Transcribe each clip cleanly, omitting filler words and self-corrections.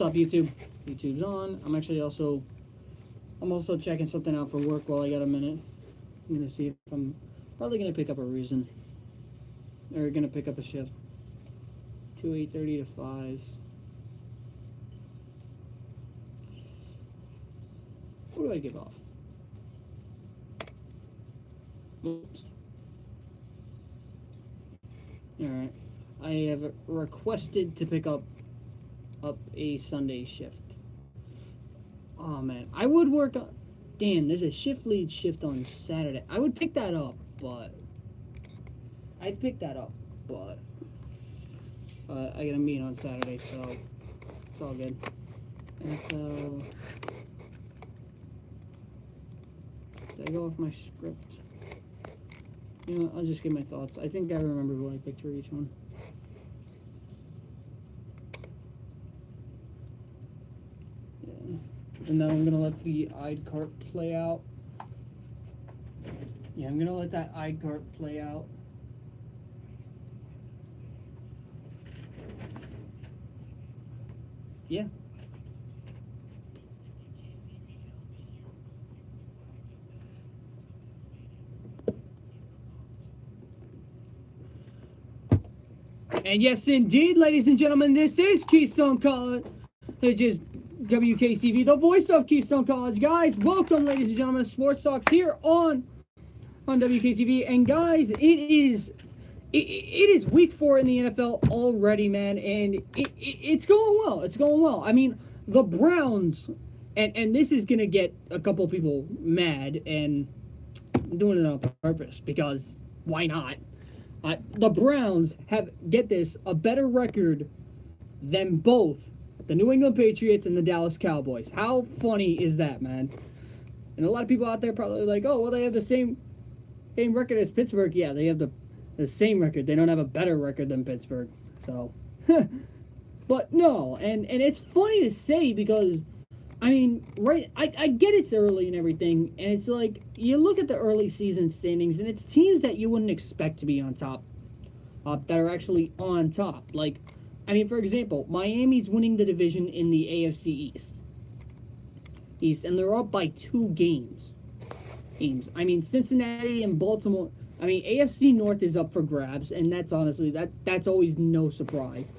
What's up, YouTube? YouTube's on. I'm also checking something out for work while I got a minute. I'm gonna see if I'm probably gonna pick up a reason. Or gonna pick up a shift. 8:30 to 5s. What do I give off? Oops. Alright. I have requested to pick up a Sunday shift. Oh man, I would work on. Damn, there's a shift lead shift on Saturday. I would pick that up, but I got a meeting on Saturday, so it's all good. NFL. Did I go off my script? You know, I'll just give my thoughts. I think I remember what I picked for each one. Yeah. And now I'm gonna let the eyed cart play out. Yeah, I'm gonna let that eyed cart play out. Yeah. And yes, indeed, ladies and gentlemen, this is Keystone College. It is Wkcv, the voice of Keystone College. Guys, welcome, ladies and gentlemen, to Sports Talks here on Wkcv. And guys, it is week 4 in the NFL already, man, and it's going well. It's going well. I mean, the Browns, and this is gonna get a couple people mad, and I'm doing it on purpose because why not? The Browns have, get this, a better record than both the New England Patriots and the Dallas Cowboys. How funny is that, man? And a lot of people out there probably like, oh, well, they have the same record as Pittsburgh. Yeah, they have the same record. They don't have a better record than Pittsburgh. So, but no, and it's funny to say because, I mean, right, I get it's early and everything, and it's like, you look at the early season standings, and it's teams that you wouldn't expect to be on top, that are actually on top. Like, I mean, for example, Miami's winning the division in the AFC East, and they're up by 2 games. I mean, Cincinnati and Baltimore, I mean, AFC North is up for grabs, and that's honestly, that's always no surprise.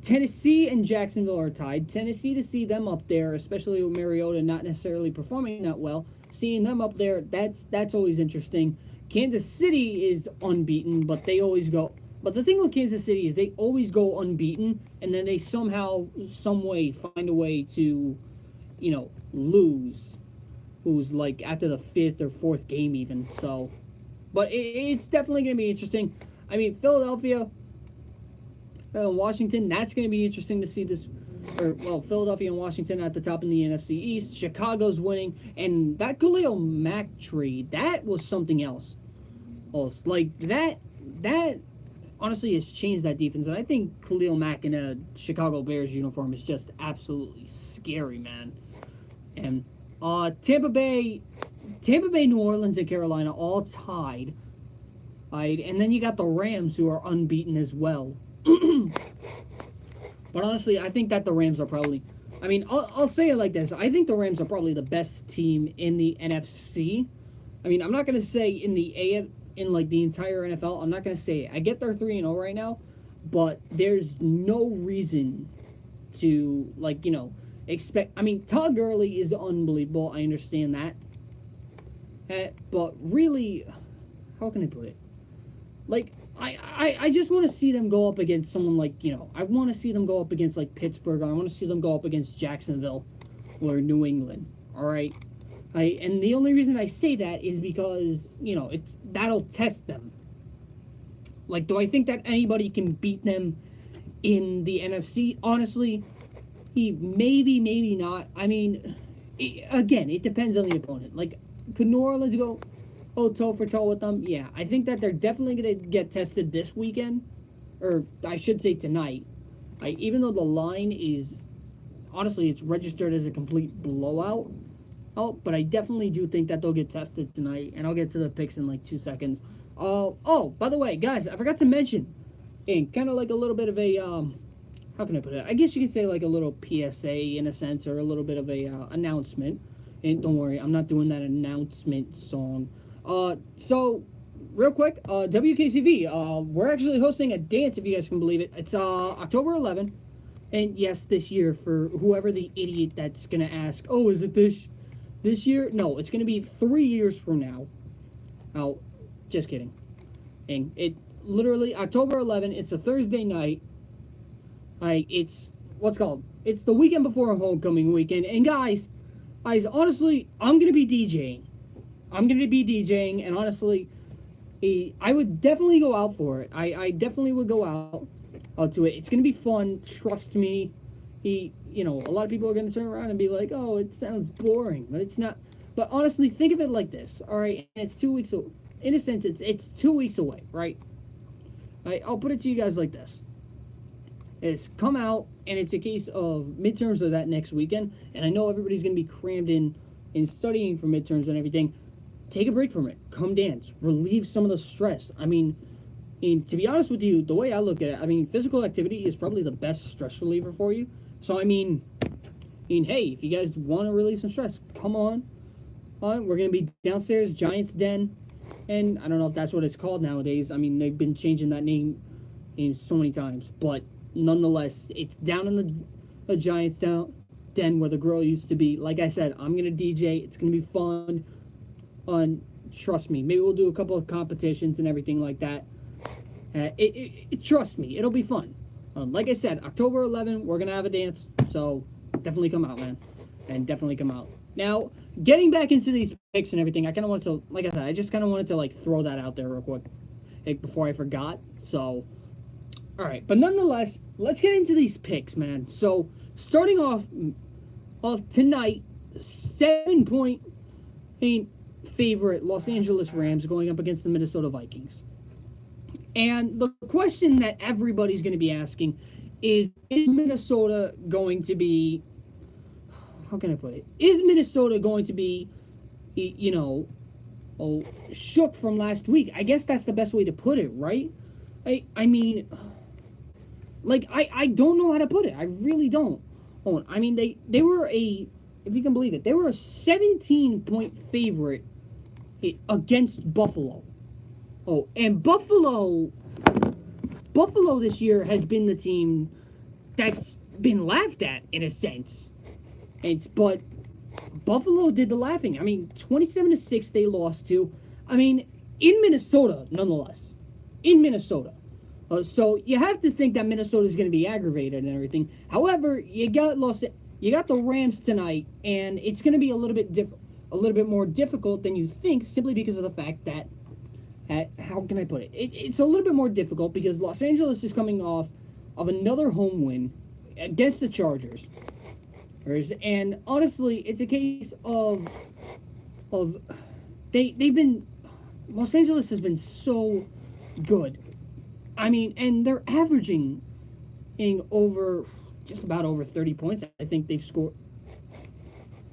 Tennessee and Jacksonville are tied. Tennessee, to see them up there, especially with Mariota not necessarily performing that well, seeing them up there, that's always interesting. Kansas City is unbeaten, but they always go. But the thing with Kansas City is they always go unbeaten, and then they somehow, some way, find a way to, you know, lose. Who's like after the 5th or 4th game even. So, but it's definitely going to be interesting. I mean, Philadelphia. Washington, that's going to be interesting to see this. Philadelphia and Washington at the top in the NFC East. Chicago's winning. And that Khalil Mack trade, that was something else. Like, that honestly has changed that defense. And I think Khalil Mack in a Chicago Bears uniform is just absolutely scary, man. And Tampa Bay, New Orleans, and Carolina all tied. And then you got the Rams, who are unbeaten as well. But honestly, I think that the Rams are probably, I mean, I'll say it like this. I think the Rams are probably the best team in the NFC. I mean, I'm not going to say in the like the entire NFL. I'm not going to say it. I get they're 3-0 right now, but there's no reason to, like, you know, expect. I mean, Todd Gurley is unbelievable. I understand that. But really, how can I put it? Like, I just want to see them go up against someone like, you know, I want to see them go up against, like, Pittsburgh. I want to see them go up against Jacksonville or New England, all right? And the only reason I say that is because, you know, that'll test them. Like, do I think that anybody can beat them in the NFC? Honestly, maybe not. I mean, again, it depends on the opponent. Like, could New Orleans go toe for toe with them? Yeah, I think that they're definitely going to get tested this weekend, or I should say tonight. Even though the line is, honestly, it's registered as a complete blowout. But I definitely do think that they'll get tested tonight, and I'll get to the picks in like 2 seconds. By the way, guys, I forgot to mention, and kind of like a little bit of a how can I put it? I guess you could say like a little PSA in a sense, or a little bit of a announcement. And don't worry, I'm not doing that announcement song. So real quick, WKCV, we're actually hosting a dance, if you guys can believe it. It's October 11th, and yes, this year, for whoever the idiot that's gonna ask, oh, is it this year? No, it's gonna be 3 years from now. Oh, just kidding. And it literally October 11th. It's a Thursday night. It's what's called. It's the weekend before homecoming weekend, and guys, honestly, I'm gonna be DJing. And honestly, I would definitely go out for it. I definitely would go out to it. It's gonna be fun. Trust me. A lot of people are gonna turn around and be like, "Oh, it sounds boring," but it's not. But honestly, think of it like this. All right, and it's 2 weeks. In a sense, it's 2 weeks away, right? I'll put it to you guys like this. It's come out, and it's a case of midterms are that next weekend, and I know everybody's gonna be crammed in studying for midterms and everything. Take a break from it. Come dance. Relieve some of the stress. I mean, to be honest with you, the way I look at it, physical activity is probably the best stress reliever for you. So, hey, if you guys want to relieve some stress, come on. We're going to be downstairs, Giants Den. And I don't know if that's what it's called nowadays. They've been changing that name so many times. But nonetheless, it's down in the Giants Den where the grill used to be. Like I said, I'm going to DJ. It's going to be fun. Trust me, maybe we'll do a couple of competitions and everything like that. Trust me, it'll be fun. Like I said, October 11th, we're gonna have a dance, so definitely come out, man, and definitely come out. Now, getting back into these picks and everything, I kind of wanted to, like I said, I just kind of wanted to throw that out there real quick, before I forgot. So, all right, but nonetheless, let's get into these picks, man. So, starting off tonight, 7-point favorite Los Angeles Rams going up against the Minnesota Vikings. And the question that everybody's going to be asking is Minnesota going to be, how can I put it? Is Minnesota going to be, shook from last week? I guess that's the best way to put it, right? I don't know how to put it. I really don't. They were if you can believe it, they were a 17-point favorite against Buffalo. Oh, and Buffalo this year has been the team that's been laughed at in a sense. But Buffalo did the laughing. 27-6 they lost to. In Minnesota, nonetheless. In Minnesota. So you have to think that Minnesota is going to be aggravated and everything. However, you got the Rams tonight, and it's going to be a little bit more difficult than you think, simply because of the fact that, how can I put it? It's a little bit more difficult because Los Angeles is coming off of another home win against the Chargers. And honestly, it's a case of Los Angeles has been so good. And they're averaging just about over 30 points. I think they've scored,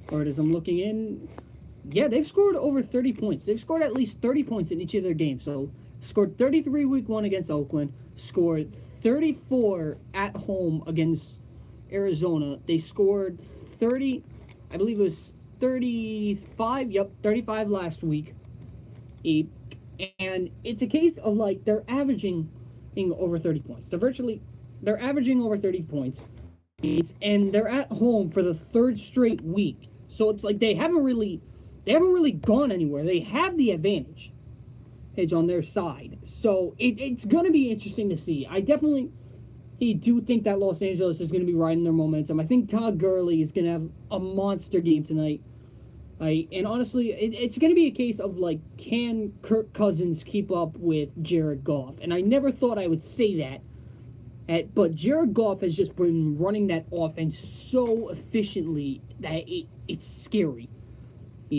or as I'm looking in, yeah, they've scored over 30 points. They've scored at least 30 points in each of their games. So, scored 33 week 1 against Oakland, scored 34 at home against Arizona. They scored 30, I believe it was 35, 35 last week. And it's a case of they're averaging over 30 points. They're averaging over 30 points. And they're at home for the 3rd straight week. So it's they haven't really gone anywhere. They have the advantage. It's on their side. So it's going to be interesting to see. I definitely do think that Los Angeles is going to be riding their momentum. I think Todd Gurley is going to have a monster game tonight. And honestly, it's going to be a case of can Kirk Cousins keep up with Jared Goff? And I never thought I would say that. But Jared Goff has just been running that offense so efficiently that it's scary.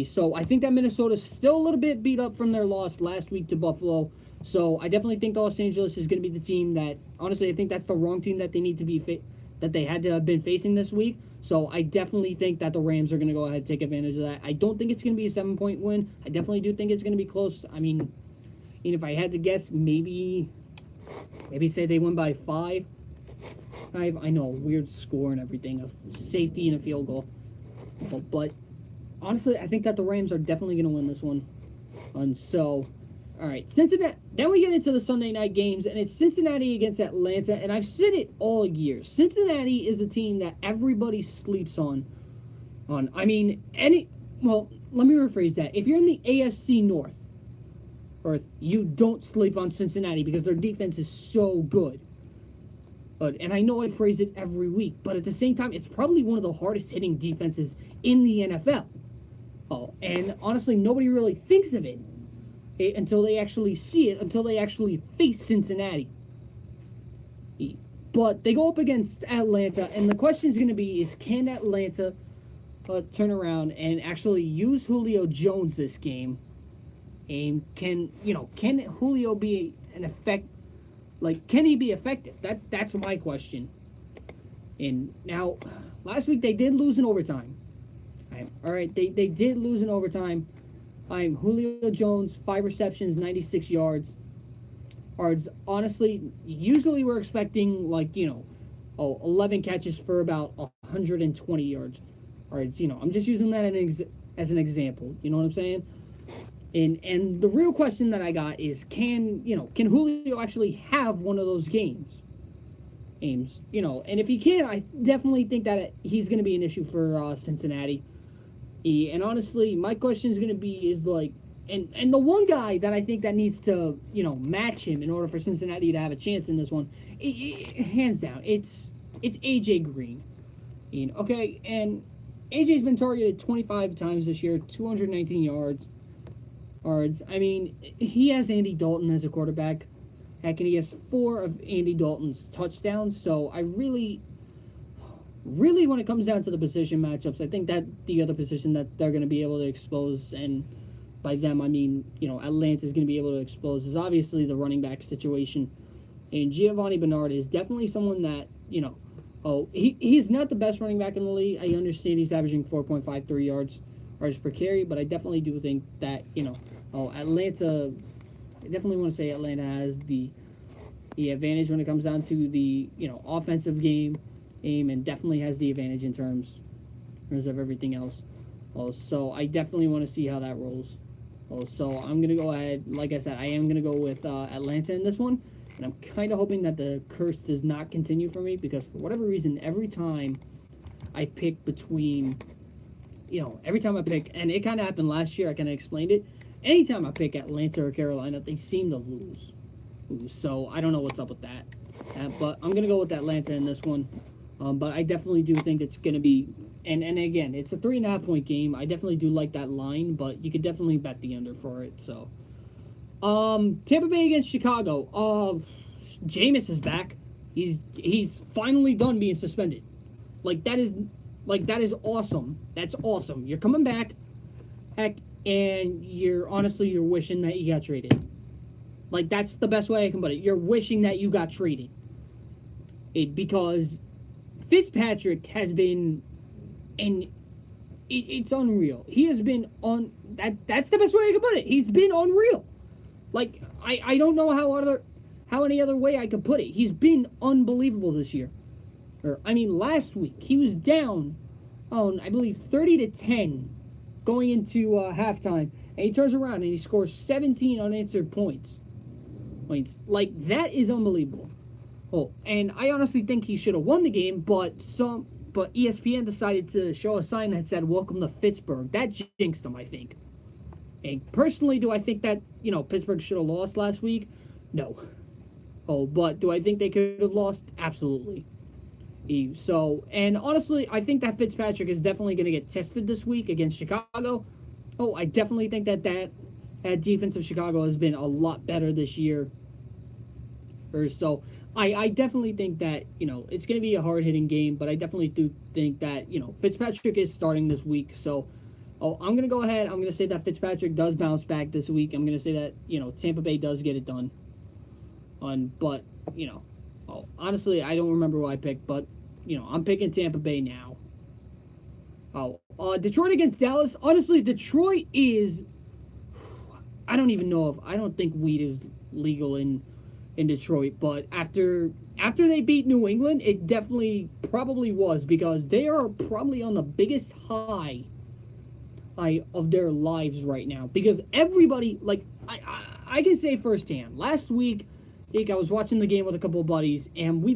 So I think that Minnesota's still a little bit beat up from their loss last week to Buffalo. So I definitely think Los Angeles is going to be the team that, honestly, I think that's the wrong team that they need to be that they had to have been facing this week. So I definitely think that the Rams are going to go ahead and take advantage of that. I don't think it's going to be a 7-point win. I definitely do think it's going to be close. If I had to guess, maybe say they win by 5. I know, weird score and everything, a safety and a field goal. But honestly, I think that the Rams are definitely going to win this one. And so, all right, Cincinnati. Then we get into the Sunday night games, and it's Cincinnati against Atlanta. And I've said it all year. Cincinnati is a team that everybody sleeps on. I mean, well, let me rephrase that. If you're in the AFC North, or you don't sleep on Cincinnati because their defense is so good. And I know I praise it every week, but at the same time, it's probably one of the hardest hitting defenses in the NFL. And honestly, nobody really thinks of it until they actually see it, until they actually face Cincinnati. But they go up against Atlanta, and the question is going to be, can Atlanta turn around and actually use Julio Jones this game? And can Julio be an effect? Like, can he be effective? That's my question. And now, last week they did lose in overtime. All right, they did lose in overtime. Julio Jones, 5 receptions, 96 yards. Honestly, usually we're expecting 11 catches for about 120 yards. I'm just using that as an example. You know what I'm saying? And the real question that I got is, can Julio actually have one of those games? And if he can, I definitely think that he's going to be an issue for Cincinnati. And honestly, my question is going to be and the one guy that I think that needs to match him in order for Cincinnati to have a chance in this one, hands down, it's AJ Green. Okay, and AJ's been targeted 25 times this year, 219 yards. I mean, he has Andy Dalton as a quarterback. Heck, and he has 4 of Andy Dalton's touchdowns. So I really, when it comes down to the position matchups, I think that the other position that they're going to be able to expose, and by them I mean, Atlanta's going to be able to expose, is obviously the running back situation. And Giovanni Bernard is definitely someone that, he's not the best running back in the league. I understand he's averaging 4.53 yards per carry, but I definitely do think that, Atlanta, I definitely want to say Atlanta has the advantage when it comes down to the, offensive game, and definitely has the advantage in terms of everything else. So I definitely want to see how that rolls. So I'm going to go ahead, like I said, I am going to go with Atlanta in this one, and I'm kind of hoping that the curse does not continue for me, because for whatever reason, every time I pick between, every time I pick, and it kind of happened last year, I kind of explained it, anytime I pick Atlanta or Carolina, they seem to lose. So I don't know what's up with that. But I'm going to go with Atlanta in this one. But I definitely do think it's going to be, and again, it's a 3.5 point game. I definitely do like that line, but you could definitely bet the under for it. So, Tampa Bay against Chicago. Jameis is back. He's finally done being suspended. That is awesome. That's awesome. You're coming back. Heck, and you're wishing that you got traded. That's the best way I can put it. You're wishing that you got traded. Because Fitzpatrick has been, and it's unreal. He has been that's the best way I can put it. He's been unreal. I don't know how any other way I could put it. He's been unbelievable this year. Last week he was down I believe 30-10 going into halftime, and he turns around and he scores 17 unanswered points. That is unbelievable. And I honestly think he should have won the game, but ESPN decided to show a sign that said "Welcome to Pittsburgh." That jinxed him, I think. And personally, do I think that Pittsburgh should have lost last week? No. But do I think they could have lost? Absolutely. So, and honestly, I think that Fitzpatrick is definitely going to get tested this week against Chicago. I definitely think that defense of Chicago has been a lot better this year. So, I definitely think that, it's going to be a hard-hitting game, but I definitely do think that, Fitzpatrick is starting this week. So, I'm going to go ahead. I'm going to say that Fitzpatrick does bounce back this week. I'm going to say that, Tampa Bay does get it done. But, honestly, I don't remember who I picked, but, I'm picking Tampa Bay now. Detroit against Dallas. Honestly, Detroit is, I don't think weed is legal in Detroit, but after after they beat New England, it definitely probably was because they are probably on the biggest high of their lives right now. Because everybody, like, I can say firsthand, last week, I was watching the game with a couple of buddies, and we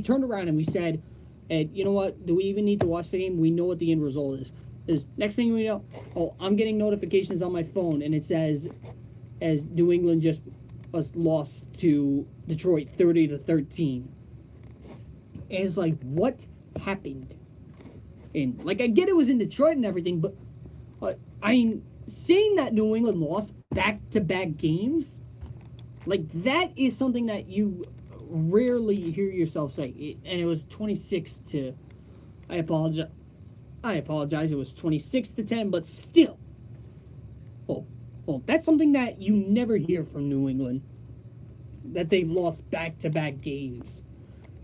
turned around and we said, "Ed, you know what? Do we even need to watch the game? We know what the end result is." Is next thing we know, I'm getting notifications on my phone, and it says, as New England just was lost to Detroit 30-13. And it's like, what happened? And like, I get it was in Detroit and everything, but I mean, saying that New England lost back-to-back games, like, that is something that you rarely hear yourself say. And it was 26 to, I apologize, it was 26-10, but still. Well, that's something that you never hear from New England, that they've lost back-to-back games.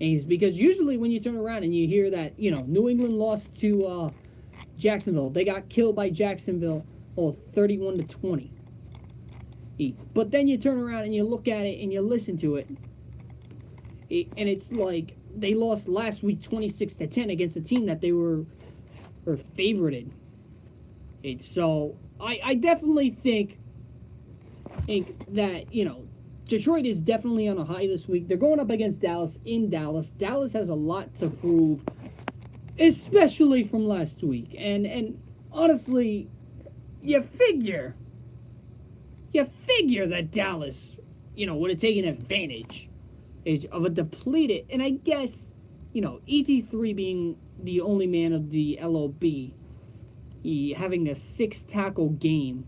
And it's because usually when you turn around and you hear that, New England lost to Jacksonville. They got killed by Jacksonville, 31-20. But then you turn around and you look at it and you listen to it, and it's like they lost last week 26-10 against a team that they were favorited. So I definitely think that, Detroit is definitely on a high this week. They're going up against Dallas in Dallas. Dallas has a lot to prove, especially from last week. And honestly, you figure that Dallas, would have taken advantage of a depleted, and I guess, ET3 being the only man of the LOB, having a 6-tackle game,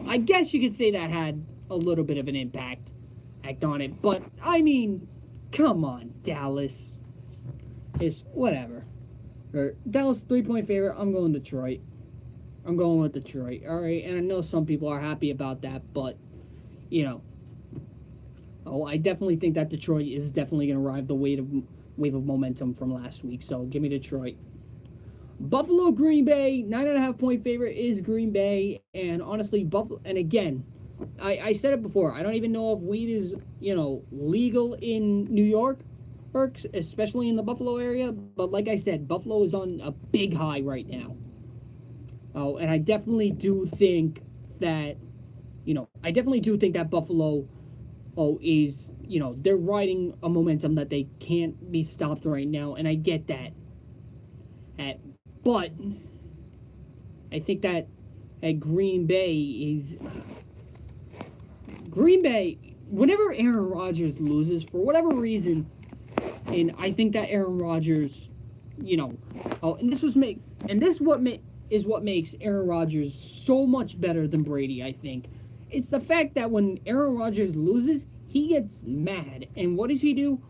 I guess you could say that had a little bit of an impact on it. But, I mean, come on, Dallas. It's whatever. Dallas 3-point favorite. I'm going Detroit. I'm going with Detroit. All right, and I know some people are happy about that, but, I definitely think that Detroit is definitely going to ride the wave of momentum from last week. So give me Detroit. Buffalo, Green Bay, 9.5-point favorite is Green Bay, and honestly, Buffalo. And again, I said it before. I don't even know if weed is legal in New York, especially in the Buffalo area. But like I said, Buffalo is on a big high right now. And I definitely do think that Buffalo, is, they're riding a momentum that they can't be stopped right now, and I get that. But I think that Green Bay, whenever Aaron Rodgers loses, for whatever reason, and I think that Aaron Rodgers, and this is what makes Aaron Rodgers so much better than Brady, I think. It's the fact that when Aaron Rodgers loses, he gets mad. And what does he do?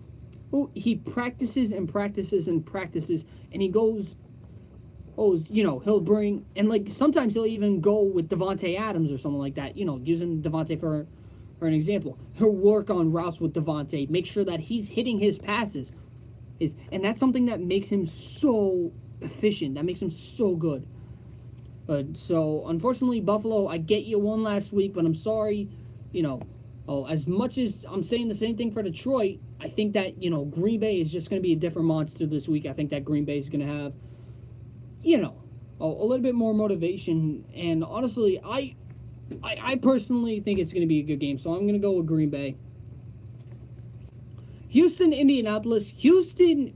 Well, he practices and practices and practices, and he goes, he'll bring, and like sometimes he'll even go with Devontae Adams or something like that, using Devontae for an example. He'll work on routes with Devontae, make sure that he's hitting his passes. And that's something that makes him so efficient, that makes him so good. So, unfortunately, Buffalo, I get you won last week, but I'm sorry, as much as I'm saying the same thing for Detroit, I think that, Green Bay is just going to be a different monster this week. I think that Green Bay is going to have, a little bit more motivation. And honestly, I personally think it's going to be a good game, so I'm going to go with Green Bay. Houston, Indianapolis. Houston,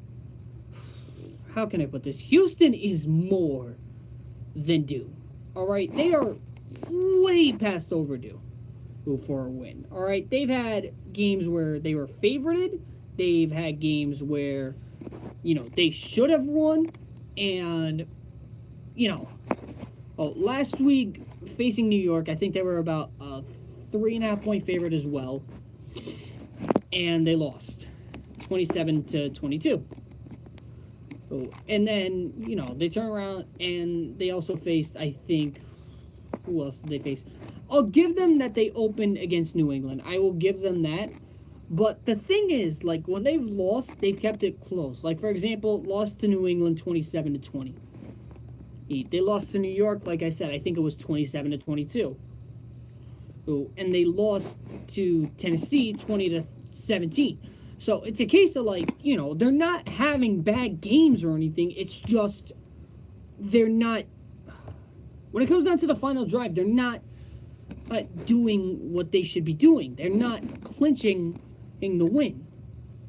how can I put this? Houston is more than due. All right, they are way past overdue for a win. All right, they've had games where they were favorited. They've had games where, they should have won. And, last week facing New York, I think they were about a 3.5-point favorite as well. And they lost 27-22. And then, they turn around and they also faced, I think, who else did they face? I'll give them that they opened against New England. I will give them that. But the thing is, like, when they've lost, they've kept it close. Like, for example, lost to New England 27-20. They lost to New York, like I said, I think it was 27-22. And they lost to Tennessee 20-17. So it's a case of like, they're not having bad games or anything. It's just they're not. When it comes down to the final drive, they're not doing what they should be doing. They're not clinching in the win.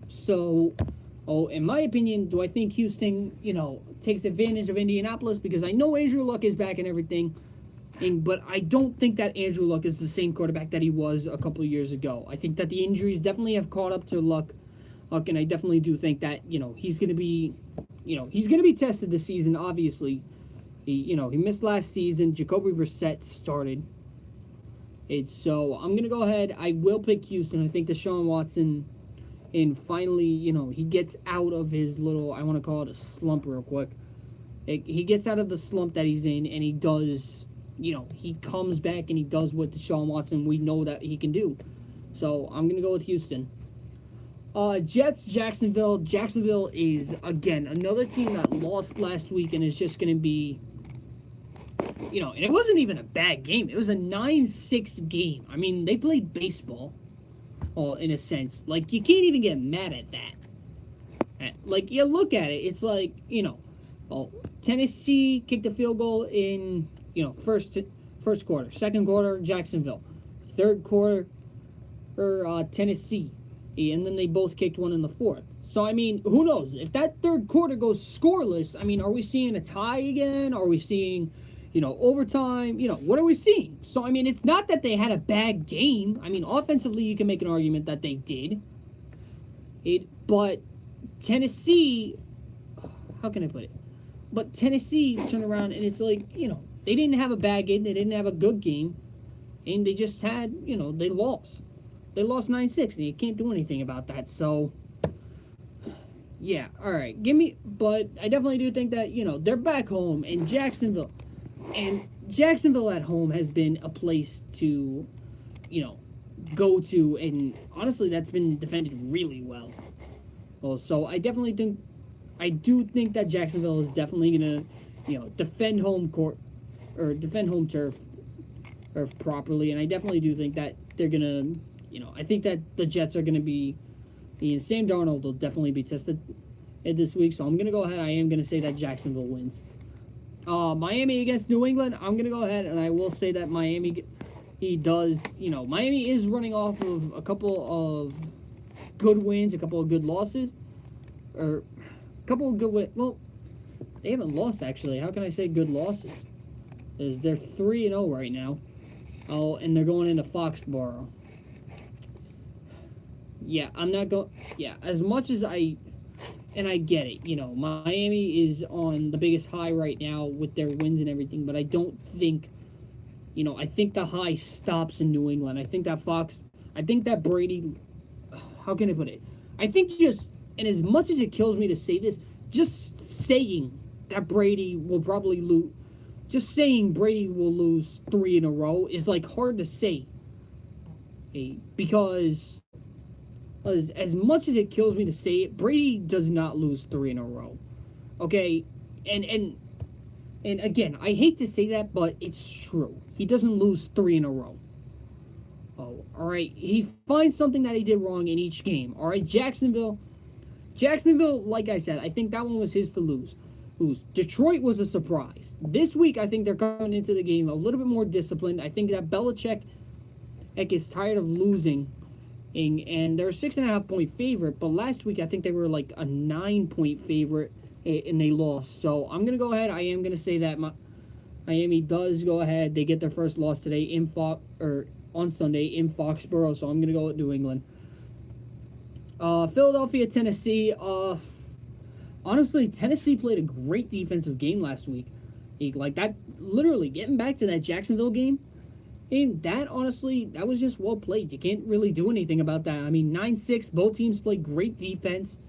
So, in my opinion, do I think Houston, takes advantage of Indianapolis? Because I know Andrew Luck is back and everything, but I don't think that Andrew Luck is the same quarterback that he was a couple of years ago. I think that the injuries definitely have caught up to Luck, and I definitely do think that, he's going to be, he's going to be tested this season, obviously. He missed last season. Jacoby Brissett started. So I'm going to go ahead. I will pick Houston. I think Deshaun Watson, and finally, he gets out of his little, I want to call it a slump real quick. He gets out of the slump that he's in, and he does, he comes back and he does what Deshaun Watson we know that he can do. So I'm going to go with Houston. Jets, Jacksonville. Jacksonville is, again, another team that lost last week and is just going to be, and it wasn't even a bad game. It was a 9-6 game. I mean, they played baseball, in a sense. Like, you can't even get mad at that. Like, you look at it, it's like, Tennessee kicked a field goal in, first quarter. Second quarter, Jacksonville. Third quarter, Tennessee. And then they both kicked one in the fourth. So, I mean, who knows? If that third quarter goes scoreless, I mean, are we seeing a tie again? Are we seeing, overtime? What are we seeing? So, I mean, it's not that they had a bad game. I mean, offensively, you can make an argument that they did. But Tennessee, how can I put it? But Tennessee turned around and it's like, they didn't have a bad game. They didn't have a good game. And they just had, they lost. They lost 9-6, and you can't do anything about that. So, yeah, all right. But I definitely do think that, they're back home, and Jacksonville at home has been a place to, go to, and honestly, that's been defended really well. Well, so I do think that Jacksonville is definitely going to, defend home court, or defend home turf properly, and I definitely do think that they're going to, I think that the Jets are going to be, Sam Darnold will definitely be tested this week, so I'm going to go ahead. I am going to say that Jacksonville wins. Miami against New England, I'm going to go ahead, and I will say that Miami is running off of a couple of good wins, a couple of good losses, or a couple of good wins. Well, they haven't lost, actually. How can I say good losses? They're 3-0 right now. Oh, and they're going into Foxborough. Yeah, I'm not going. Yeah, as much as I get it. Miami is on the biggest high right now with their wins and everything, but I don't think. I think the high stops in New England. I think that Brady. How can I put it? I think and as much as it kills me to say this, just saying that Brady will probably lose. Just saying Brady will lose 3 in a row is like hard to say. Because as much as it kills me to say it, Brady does not lose 3 in a row. Okay? And again, I hate to say that, but it's true. He doesn't lose 3 in a row. Oh, all right. He finds something that he did wrong in each game. All right, Jacksonville, like I said, I think that one was his to lose. Detroit was a surprise. This week, I think they're coming into the game a little bit more disciplined. I think that Belichick is tired of losing, and they're a 6.5-point favorite. But last week, I think they were like a 9-point favorite, and they lost. So I'm gonna go ahead. I am gonna say that Miami does go ahead. They get their first loss today on Sunday in Foxborough. So I'm gonna go with New England. Philadelphia, Tennessee. Honestly, Tennessee played a great defensive game last week. Like that, literally getting back to that Jacksonville game, and that honestly, that was just well played. You can't really do anything about that. I mean, 9-6, both teams played great defense,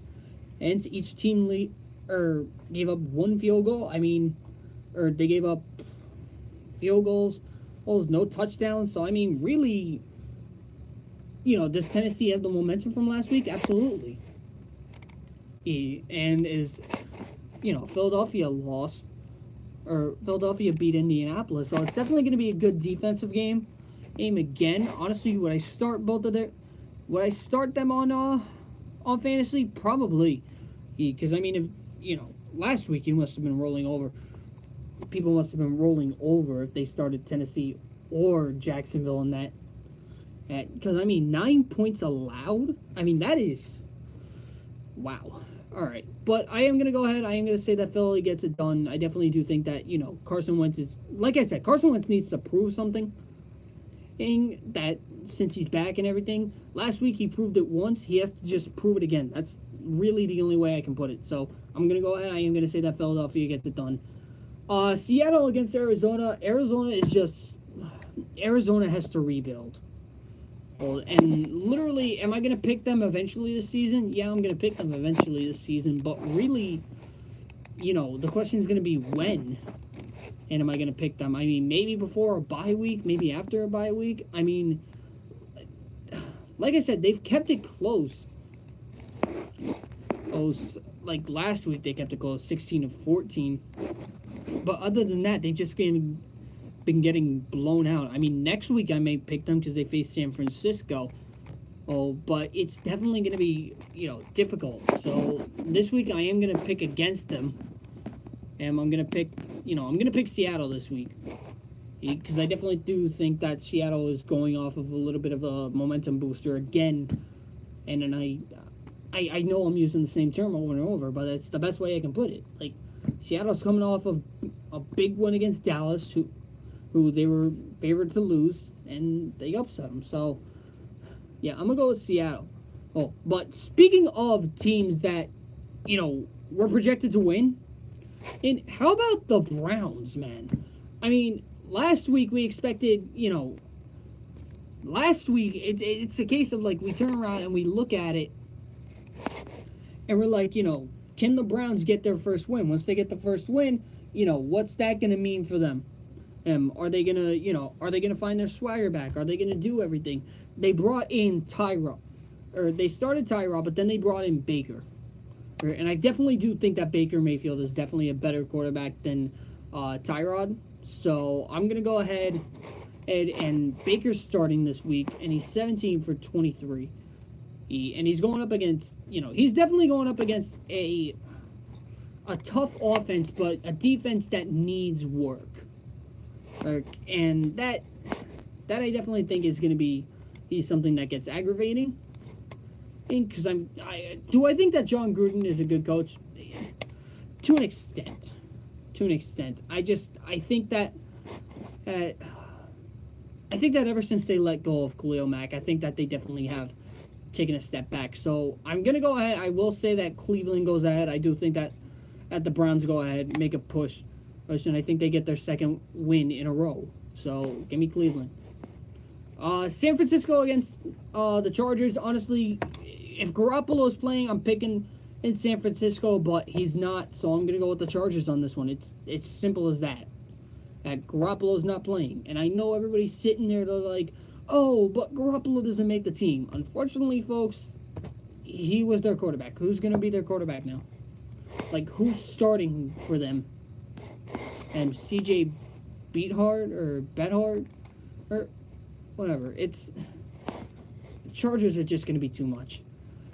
and each team gave up 1 field goal. I mean, or they gave up field goals. Well, there's no touchdowns. So I mean, really, does Tennessee have the momentum from last week? Absolutely. And Philadelphia lost, or Philadelphia beat Indianapolis, so it's definitely going to be a good defensive game. Again, honestly, would I start them on on fantasy? Probably. Because, I mean, if, last week you must have been rolling over. People must have been rolling over if they started Tennessee or Jacksonville in that. Because, I mean, 9 points allowed? I mean, that is... Wow. All right. But I am going to go ahead. I am going to say that Philly gets it done. I definitely do think that, Carson Wentz is... Like I said, Carson Wentz needs to prove something. That since he's back and everything. Last week he proved it once. He has to just prove it again. That's really the only way I can put it. So I'm going to go ahead. I am going to say that Philadelphia gets it done. Seattle against Arizona. Arizona has to rebuild. Well, and literally, am I going to pick them eventually this season? Yeah, I'm going to pick them eventually this season. But really, the question is going to be when. And am I going to pick them? I mean, maybe before a bye week, maybe after a bye week. I mean, like I said, they've kept it close. Like last week, they kept it close, 16-14. But other than that, they just been getting blown out. I mean, next week I may pick them because they face San Francisco. But it's definitely going to be, difficult. So this week I am going to pick against them. And I'm going to pick, I'm going to pick Seattle this week. Because I definitely do think that Seattle is going off of a little bit of a momentum booster again. And then I know I'm using the same term over and over, but it's the best way I can put it. Like, Seattle's coming off of a big win against Dallas, who they were favored to lose, and they upset them. So, yeah, I'm going to go with Seattle. But speaking of teams that, were projected to win, and how about the Browns, man? I mean, last week we expected, last week it's a case of, like, we turn around and we look at it, and we're like, can the Browns get their first win? Once they get the first win, what's that going to mean for them? Are they going to find their swagger back? Are they going to do everything? They brought in Tyrod. Or they started Tyrod, but then they brought in Baker. And I definitely do think that Baker Mayfield is definitely a better quarterback than Tyrod. So I'm going to go ahead and Baker's starting this week, and he's 17 for 23. And he's going up against, he's definitely going up against a tough offense, but a defense that needs work. And that I definitely think is going to be something that gets aggravating. Because do I think that John Gruden is a good coach? To an extent. I think that ever since they let go of Khalil Mack, I think that they definitely have taken a step back. So I'm gonna go ahead. I will say that Cleveland goes ahead. I do think that the Browns go ahead, make a push, and I think they get their second win in a row. So give me Cleveland. San Francisco against the Chargers. Honestly, if Garoppolo's playing, I'm picking in San Francisco, but he's not, so I'm going to go with the Chargers on this one. It's simple as that. That Garoppolo's not playing. And I know everybody's sitting there, they're like, oh, but Garoppolo doesn't make the team. Unfortunately, folks, he was their quarterback. Who's going to be their quarterback now? Like, who's starting for them? And CJ Beathard or Bethard or whatever. Chargers are just going to be too much.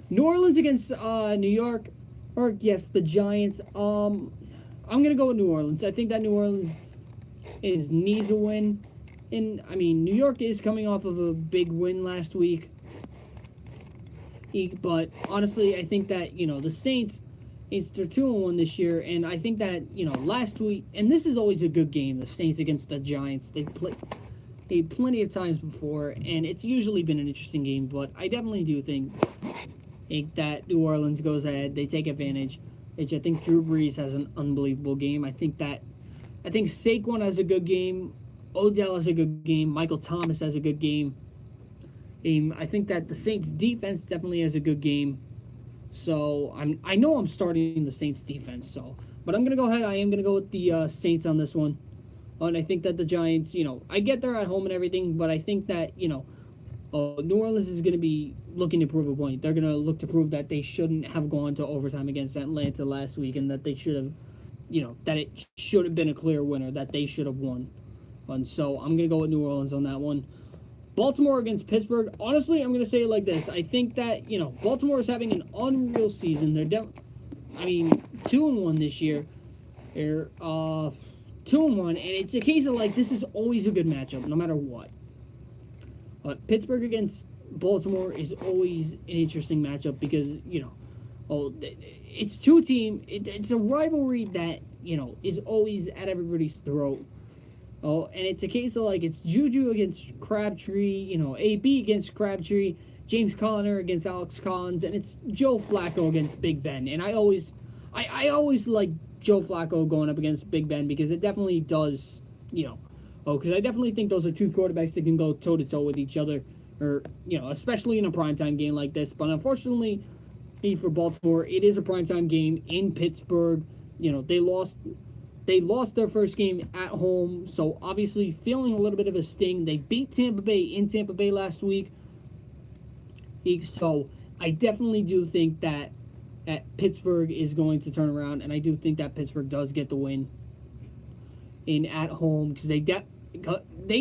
New Orleans against New York, or yes, the Giants. I'm going to go with New Orleans. I think that New Orleans needs a win. And, I mean, New York is coming off of a big win last week. But, honestly, I think that, the Saints, they're 2-1 this year. And I think that, last week, and this is always a good game, the Saints against the Giants. They played plenty of times before, and it's usually been an interesting game. But I definitely do think that New Orleans goes ahead. They take advantage. I think Drew Brees has an unbelievable game. I think Saquon has a good game. Odell has a good game. Michael Thomas has a good game. I think that the Saints defense definitely has a good game. So I know I'm starting the Saints defense. But I'm gonna go ahead. I am gonna go with the Saints on this one. And I think that the Giants, I get they're at home and everything, but I think that New Orleans is going to be looking to prove a point. They're going to look to prove that they shouldn't have gone to overtime against Atlanta last week, and that they should have, that it should have been a clear winner, that they should have won. And so I'm going to go with New Orleans on that one. Baltimore against Pittsburgh. Honestly, I'm going to say it like this. I think that, Baltimore is having an unreal season. They're 2-1 this year. They're 2-1, and it's a case of, like, this is always a good matchup, no matter what. But Pittsburgh against Baltimore is always an interesting matchup because, it's two team. It's a rivalry that, is always at everybody's throat. Oh, and it's a case of, like, it's Juju against Crabtree, AB against Crabtree, James Conner against Alex Collins, and it's Joe Flacco against Big Ben. And I always like Joe Flacco going up against Big Ben because it definitely does, because I definitely think those are two quarterbacks that can go toe-to-toe with each other, or, especially in a primetime game like this. But unfortunately, for Baltimore, it is a primetime game in Pittsburgh. They lost their first game at home, so obviously feeling a little bit of a sting. They beat Tampa Bay in Tampa Bay last week. So I definitely do think that Pittsburgh is going to turn around, and I do think that Pittsburgh does get the win at home because they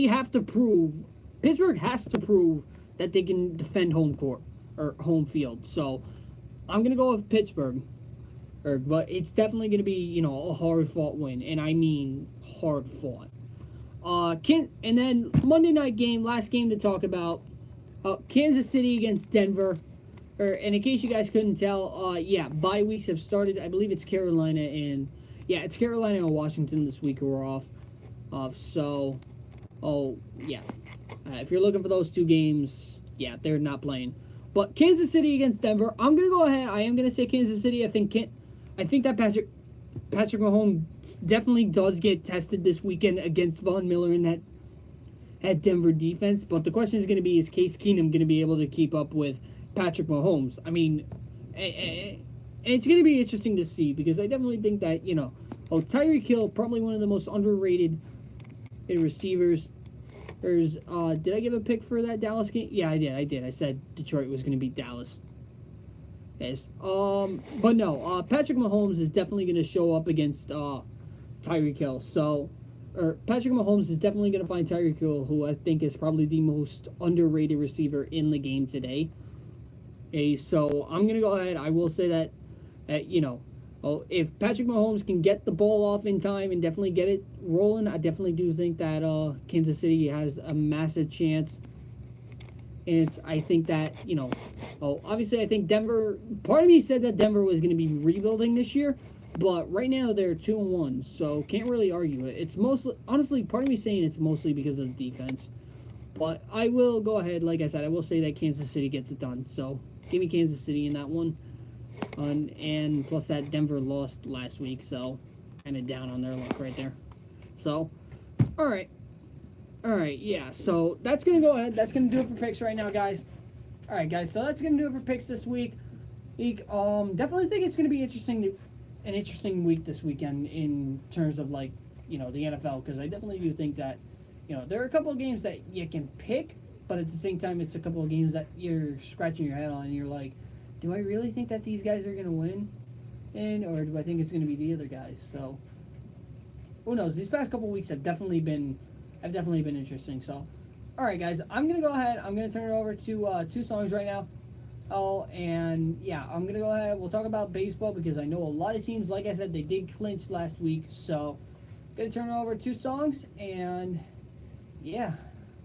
have to prove, Pittsburgh has to prove that they can defend home court or home field. So I'm going to go with Pittsburgh. But it's definitely going to be, a hard-fought win, and I mean hard-fought. And then Monday night game, last game to talk about, Kansas City against Denver. And in case you guys couldn't tell, bye weeks have started. I believe it's Carolina and Washington this week who are off. If you're looking for those two games, they're not playing. But Kansas City against Denver, I'm going to go ahead. I am going to say Kansas City. I think that Patrick Mahomes definitely does get tested this weekend against Von Miller in that Denver defense. But the question is going to be, is Case Keenum going to be able to keep up with Patrick Mahomes? I mean, and it's going to be interesting to see because I definitely think that, Tyreek Hill, probably one of the most underrated receivers. Did I give a pick for that Dallas game? Yeah, I did. I said Detroit was going to beat Dallas. Yes. But no, Patrick Mahomes is definitely going to show up against Tyreek Hill. Patrick Mahomes is definitely going to find Tyreek Hill, who I think is probably the most underrated receiver in the game today. So I'm going to go ahead. I will say that, if Patrick Mahomes can get the ball off in time and definitely get it rolling, I definitely do think that Kansas City has a massive chance. And I think that, obviously I think Denver, part of me said that Denver was going to be rebuilding this year, but right now they're 2-1, so can't really argue it. It's mostly, honestly, part of me saying it's mostly because of the defense. But I will go ahead, like I said, I will say that Kansas City gets it done. So give me Kansas City in that one. And plus that Denver lost last week, so kind of down on their luck right there. So, all right, yeah. So that's gonna go ahead. That's gonna do it for picks right now, guys. All right, guys. So that's gonna do it for picks this week. Definitely think it's gonna be an interesting week this weekend in terms of the NFL, because I definitely do think that there are a couple of games that you can pick, but at the same time it's a couple of games that you're scratching your head on and you're like, do I really think that these guys are going to win? Or do I think it's going to be the other guys? So, who knows? These past couple weeks have definitely been interesting. So, all right, guys, I'm going to go ahead. I'm going to turn it over to two songs right now. I'm going to go ahead. We'll talk about baseball because I know a lot of teams, like I said, they did clinch last week. So, going to turn it over to two songs. And,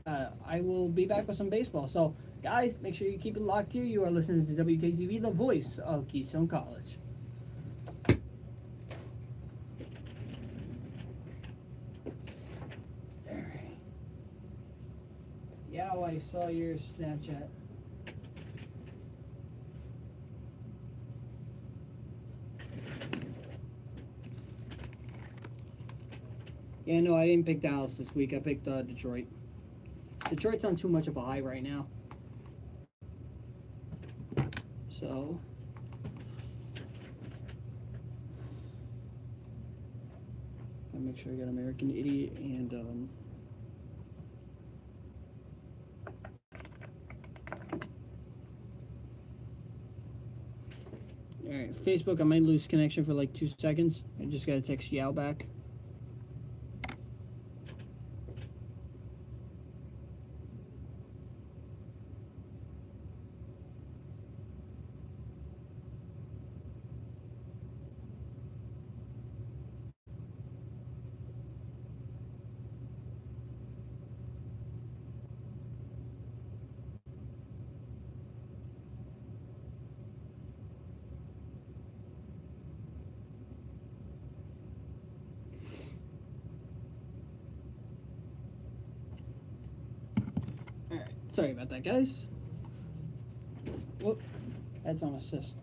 I will be back with some baseball. So, guys, make sure you keep it locked here. You are listening to Wkcv, the voice of Keystone College. Alright. Yeah, I saw your Snapchat. Yeah, no, I didn't pick Dallas this week. I picked Detroit. Detroit's on too much of a high right now. So, I'll make sure I got American Idiot and alright, Facebook, I might lose connection for like 2 seconds. I just gotta text Yao back. Sorry about that, guys. Whoop. That's on assist.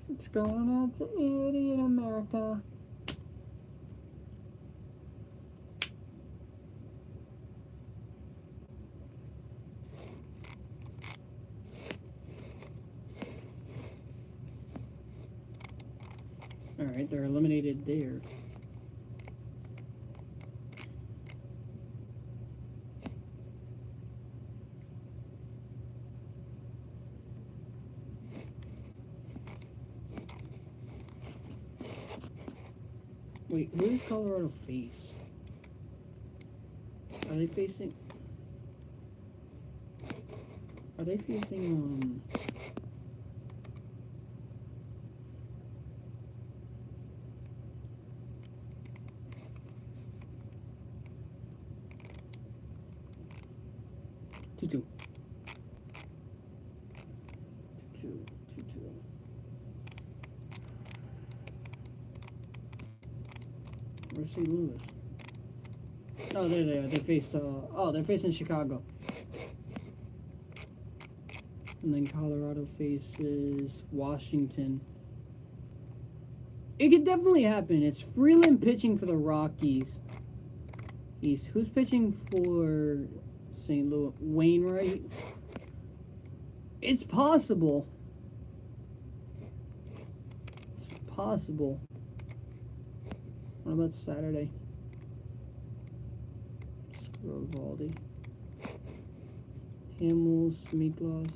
What's going on to idiot America? Alright, they're eliminated there. Wait, who does Colorado face? Are they facing... Are they facing, 2-2. 2-2. Where's St. Louis? Oh, there they are. They face, they're facing Chicago. And then Colorado faces Washington. It could definitely happen. It's Freeland pitching for the Rockies. Who's pitching for St. Louis? Wainwright? It's possible. It's possible. What about Saturday? Scrivaldi. Hamels, Miklos.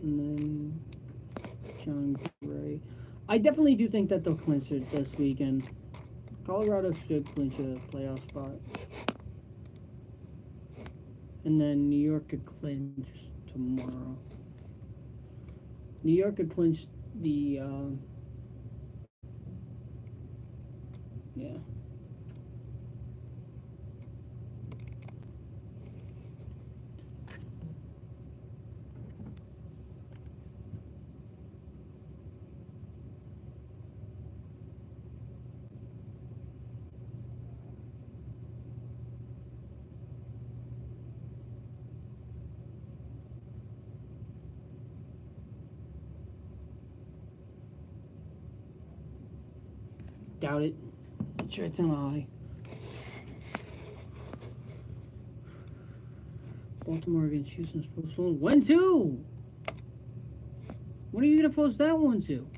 And then John Gray. I definitely do think that they'll clinch it this weekend. Colorado should clinch a playoff spot. And then New York could clinch tomorrow. New York could clinch the, yeah. Doubt it. Sure, it's on high. Baltimore against Houston's postponed. When to? When are you gonna post that one to?